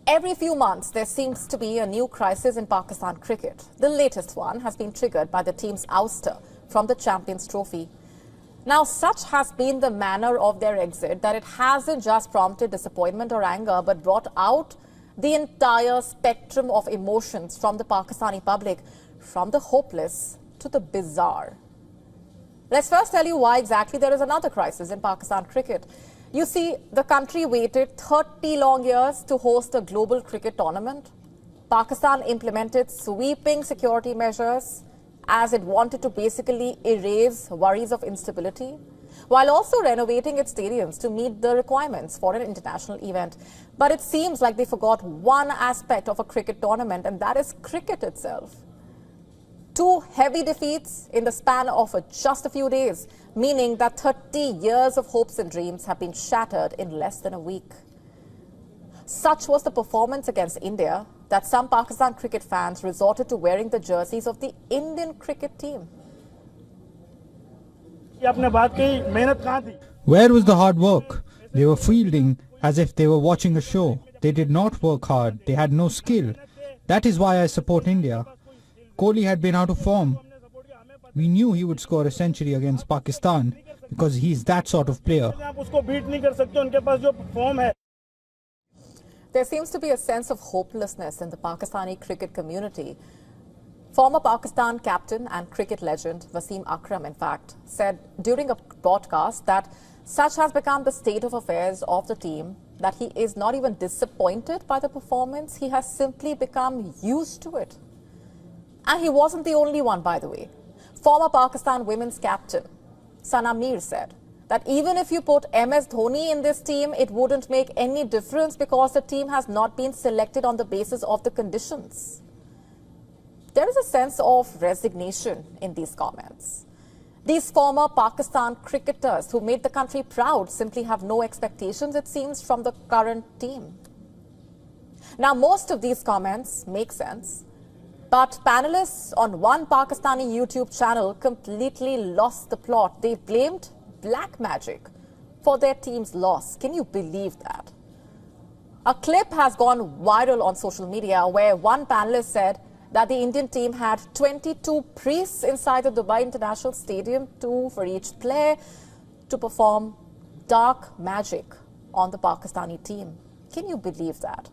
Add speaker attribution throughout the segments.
Speaker 1: Every few months, there seems to be a new crisis in Pakistan cricket. The latest one has been triggered by the team's ouster from the Champions Trophy. Now, such has been the manner of their exit that it hasn't just prompted disappointment or anger, but brought out the entire spectrum of emotions from the Pakistani public, from the hopeless to the bizarre. Let's first tell you why exactly there is another crisis in Pakistan cricket. You see, the country waited 30 long years to host a global cricket tournament. Pakistan implemented sweeping security measures as it wanted to basically erase worries of instability, while also renovating its stadiums to meet the requirements for an international event. But it seems like they forgot one aspect of a cricket tournament, and that is cricket itself. 2 heavy defeats in the span of just a few days, meaning that 30 years of hopes and dreams have been shattered in less than a week. Such was the performance against India that some Pakistan cricket fans resorted to wearing the jerseys of the Indian cricket team.
Speaker 2: Where was the hard work? They were fielding as if they were watching a show. They did not work hard. They had no skill. That is why I support India. Kohli had been out of form. We knew he would score a century against Pakistan because he's that sort of player.
Speaker 1: There seems to be a sense of hopelessness in the Pakistani cricket community. Former Pakistan captain and cricket legend Wasim Akram, in fact, said during a broadcast that such has become the state of affairs of the team that he is not even disappointed by the performance. He has simply become used to it. And he wasn't the only one, by the way. Former Pakistan women's captain Sana Mir said that even if you put MS Dhoni in this team, it wouldn't make any difference because the team has not been selected on the basis of the conditions. There is a sense of resignation in these comments. These former Pakistan cricketers who made the country proud simply have no expectations, it seems, from the current team. Now, most of these comments make sense. But panelists on one Pakistani YouTube channel completely lost the plot. They blamed black magic for their team's loss. Can you believe that? A clip has gone viral on social media where one panelist said that the Indian team had 22 priests inside the Dubai International Stadium, 2 for each player, to perform dark magic on the Pakistani team. Can you believe that?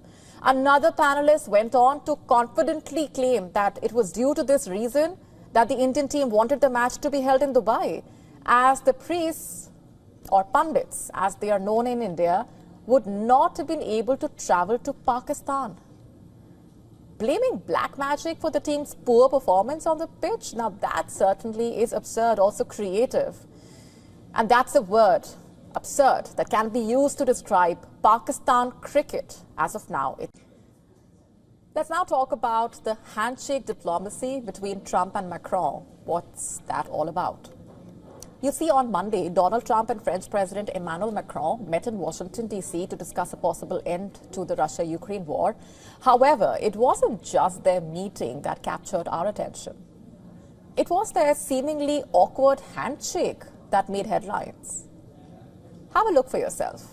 Speaker 1: Another panelist went on to confidently claim that it was due to this reason that the Indian team wanted the match to be held in Dubai, as the priests, or pundits as they are known in India, would not have been able to travel to Pakistan. Blaming black magic for the team's poor performance on the pitch? Now that certainly is absurd, also creative. And that's a word, absurd, that can be used to describe Pakistan cricket as of now. Let's now talk about the handshake diplomacy between Trump and Macron. What's that all about? You see, on Monday, Donald Trump and French President Emmanuel Macron met in Washington, D.C. to discuss a possible end to the Russia-Ukraine war. However, it wasn't just their meeting that captured our attention. It was their seemingly awkward handshake that made headlines. Have a look for yourself.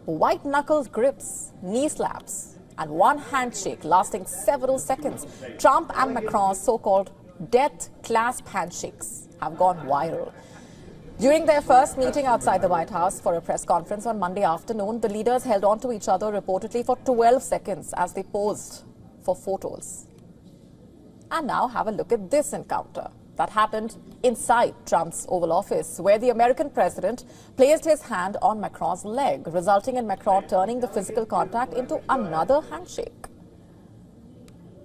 Speaker 1: White-knuckled grips, knee slaps, and one handshake lasting several seconds. Trump and Macron's so-called death clasp handshakes have gone viral. During their first meeting outside the White House for a press conference on Monday afternoon, the leaders held on to each other reportedly for 12 seconds as they posed for photos. And now have a look at this encounter that happened inside Trump's Oval Office, where the American president placed his hand on Macron's leg, resulting in Macron turning the physical contact into another handshake.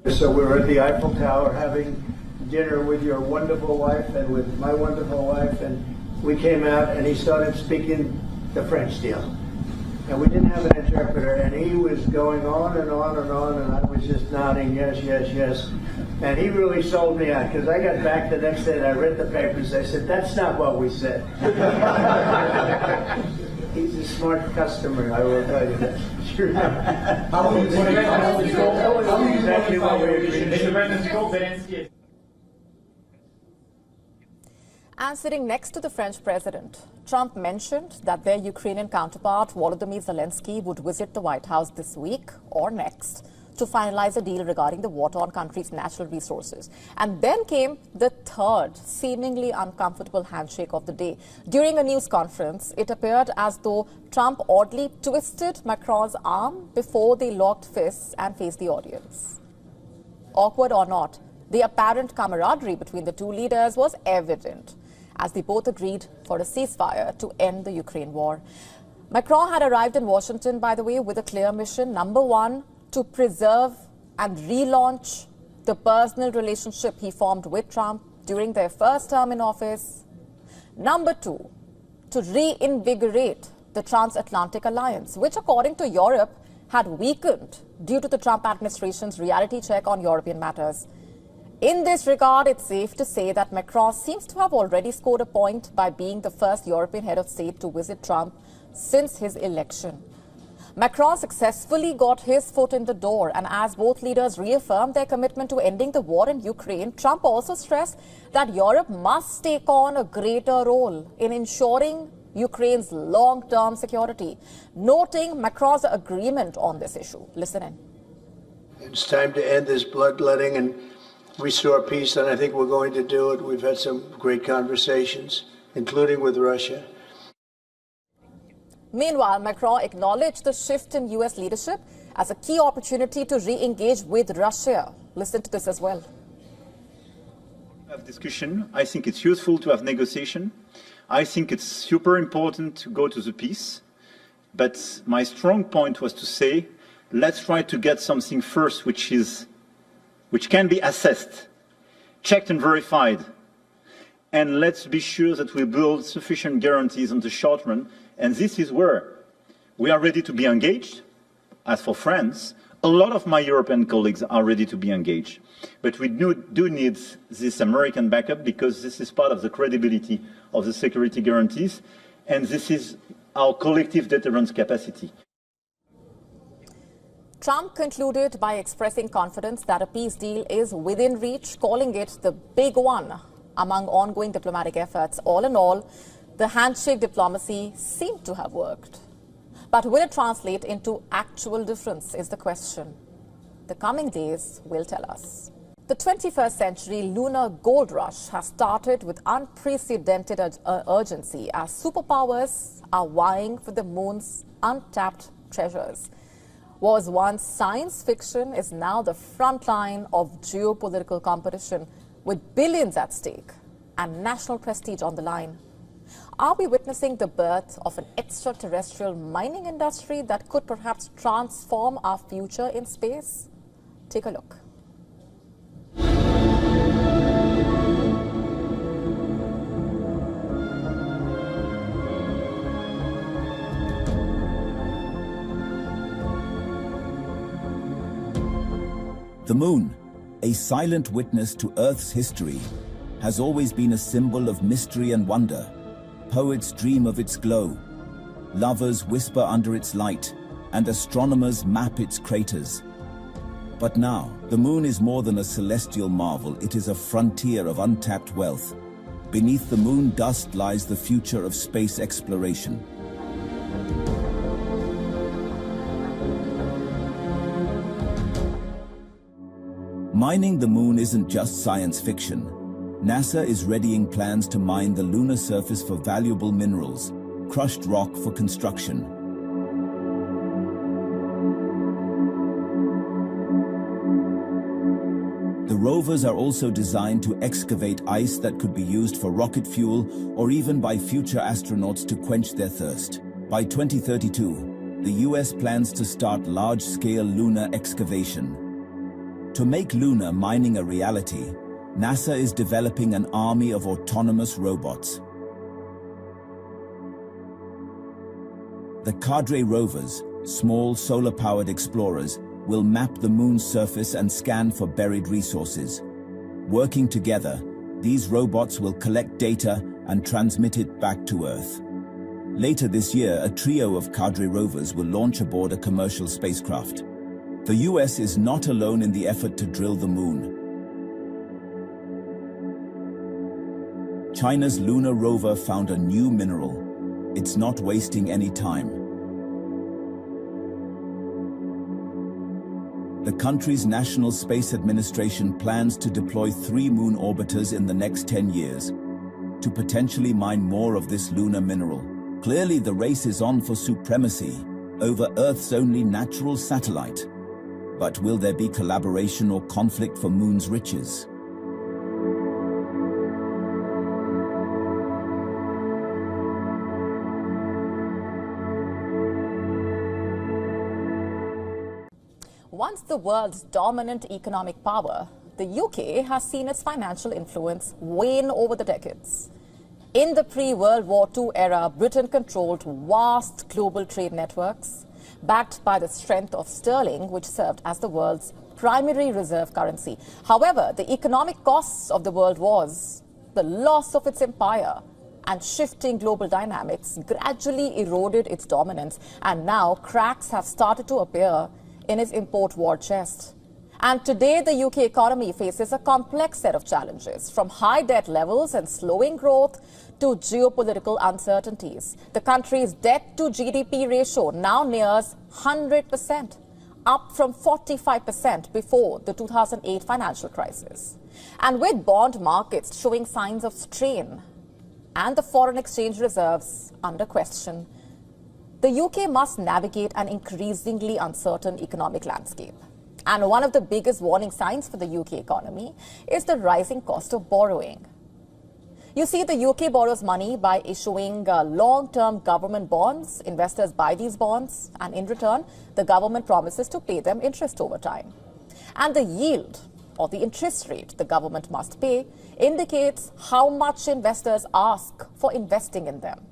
Speaker 3: So we were at the Eiffel Tower having dinner with your wonderful wife and with my wonderful wife, and we came out and he started speaking the French deal. And we didn't have an interpreter, and he was going on and on and on, and I was just nodding, yes, yes, yes. And he really sold me out, because I got back the next day and I read the papers. I said, that's not what we said. He's a smart customer, I will tell you that. Sure. Exactly what we agreed.
Speaker 1: And sitting next to the French president, Trump mentioned that their Ukrainian counterpart, Volodymyr Zelensky, would visit the White House this week or next to finalize a deal regarding the war-torn country's natural resources. And then came the third, seemingly uncomfortable handshake of the day. During a news conference, it appeared as though Trump oddly twisted Macron's arm before they locked fists and faced the audience. Awkward or not, the apparent camaraderie between the two leaders was evident, as they both agreed for a ceasefire to end the Ukraine war. Macron had arrived in Washington, by the way, with a clear mission. Number one, to preserve and relaunch the personal relationship he formed with Trump during their first term in office. Number two, to reinvigorate the transatlantic alliance, which, according to Europe, had weakened due to the Trump administration's reality check on European matters. In this regard, it's safe to say that Macron seems to have already scored a point by being the first European head of state to visit Trump since his election. Macron successfully got his foot in the door, and as both leaders reaffirmed their commitment to ending the war in Ukraine, Trump also stressed that Europe must take on a greater role in ensuring Ukraine's long-term security, noting Macron's agreement on this issue. Listen in.
Speaker 3: It's time to end this bloodletting and restore peace, and I think we're going to do it. We've had some great conversations, including with Russia.
Speaker 1: Meanwhile, Macron acknowledged the shift in U.S. leadership as a key opportunity to re-engage with Russia. Listen to this as well.
Speaker 4: Have discussion. I think it's useful to have negotiation. I think it's super important to go to the peace. But my strong point was to say, let's try to get something first which can be assessed, checked and verified. And let's be sure that we build sufficient guarantees on the short run. And this is where we are ready to be engaged. As for France, a lot of my European colleagues are ready to be engaged. But we do need this American backup, because this is part of the credibility of the security guarantees. And this is our collective deterrence capacity.
Speaker 1: Trump concluded by expressing confidence that a peace deal is within reach, calling it the big one among ongoing diplomatic efforts. All in all, the handshake diplomacy seemed to have worked. But will it translate into actual difference is the question. The coming days will tell us. The 21st century lunar gold rush has started with unprecedented urgency as superpowers are vying for the moon's untapped treasures. Was once science fiction is now the front line of geopolitical competition, with billions at stake and national prestige on the line. Are we witnessing the birth of an extraterrestrial mining industry that could perhaps transform our future in space? Take a look.
Speaker 5: The moon, a silent witness to Earth's history, has always been a symbol of mystery and wonder. Poets dream of its glow, lovers whisper under its light, and astronomers map its craters. But now, the moon is more than a celestial marvel, it is a frontier of untapped wealth. Beneath the moon dust lies the future of space exploration. Mining the moon isn't just science fiction. NASA is readying plans to mine the lunar surface for valuable minerals, crushed rock for construction. The rovers are also designed to excavate ice that could be used for rocket fuel or even by future astronauts to quench their thirst. By 2032, the US plans to start large-scale lunar excavation. To make lunar mining a reality, NASA is developing an army of autonomous robots. The Cadre rovers, small solar-powered explorers, will map the moon's surface and scan for buried resources. Working together, these robots will collect data and transmit it back to Earth. Later this year, a trio of Cadre rovers will launch aboard a commercial spacecraft. The US is not alone in the effort to drill the moon. China's lunar rover found a new mineral. It's not wasting any time. The country's National Space Administration plans to deploy 3 moon orbiters in the next 10 years to potentially mine more of this lunar mineral. Clearly, the race is on for supremacy over Earth's only natural satellite. But will there be collaboration or conflict for Moon's riches?
Speaker 1: Once the world's dominant economic power, the UK has seen its financial influence wane over the decades. In the pre-World War II era, Britain controlled vast global trade networks, backed by the strength of sterling, which served as the world's primary reserve currency. However, the economic costs of the world wars, the loss of its empire, and shifting global dynamics gradually eroded its dominance, and now cracks have started to appear in its import war chest. And today, the UK economy faces a complex set of challenges, from high debt levels and slowing growth to geopolitical uncertainties. The country's debt to GDP ratio now nears 100%, up from 45% before the 2008 financial crisis. And with bond markets showing signs of strain and the foreign exchange reserves under question, the UK must navigate an increasingly uncertain economic landscape. And one of the biggest warning signs for the UK economy is the rising cost of borrowing. You see, the UK borrows money by issuing long-term government bonds. Investors buy these bonds, and in return, the government promises to pay them interest over time. And the yield, or the interest rate the government must pay, indicates how much investors ask for investing in them.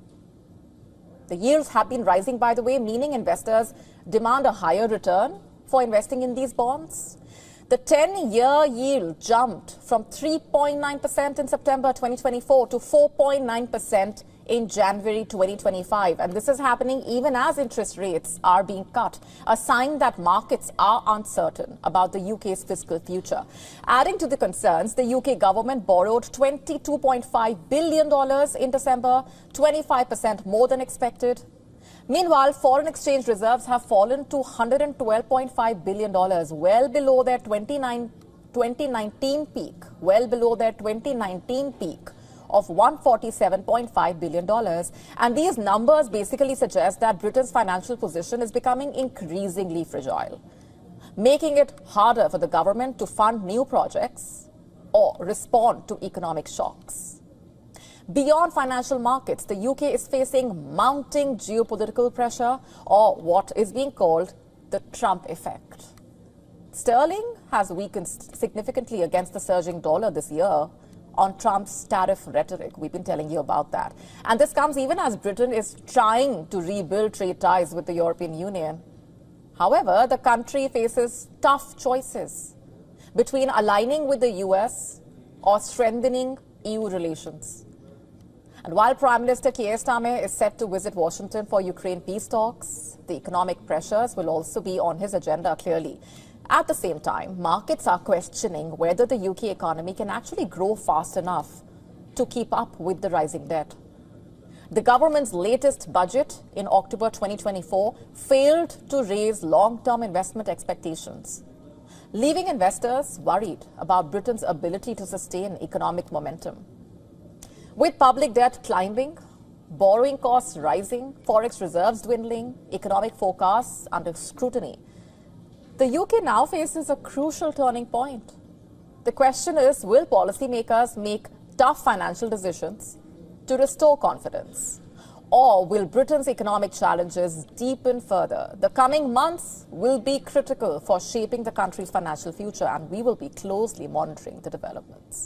Speaker 1: The yields have been rising, by the way, meaning investors demand a higher return for investing in these bonds. The 10-year yield jumped from 3.9% in September 2024 to 4.9% in January 2025. And this is happening even as interest rates are being cut, a sign that markets are uncertain about the UK's fiscal future. Adding to the concerns, the UK government borrowed $22.5 billion in December, 25% more than expected. Meanwhile, foreign exchange reserves have fallen to $112.5 billion, well below their 2019 peak, of $147.5 billion. And these numbers basically suggest that Britain's financial position is becoming increasingly fragile, making it harder for the government to fund new projects or respond to economic shocks. Beyond financial markets, the UK is facing mounting geopolitical pressure, or what is being called the Trump effect. Sterling has weakened significantly against the surging dollar this year on Trump's tariff rhetoric. We've been telling you about that. And this comes even as Britain is trying to rebuild trade ties with the European Union. However, the country faces tough choices between aligning with the US or strengthening EU relations. And while Prime Minister Keir Starmer is set to visit Washington for Ukraine peace talks, the economic pressures will also be on his agenda clearly. At the same time, markets are questioning whether the UK economy can actually grow fast enough to keep up with the rising debt. The government's latest budget in October 2024 failed to raise long-term investment expectations, leaving investors worried about Britain's ability to sustain economic momentum. With public debt climbing, borrowing costs rising, forex reserves dwindling, economic forecasts under scrutiny, the UK now faces a crucial turning point. The question is, will policymakers make tough financial decisions to restore confidence? Or will Britain's economic challenges deepen further? The coming months will be critical for shaping the country's financial future, and we will be closely monitoring the developments.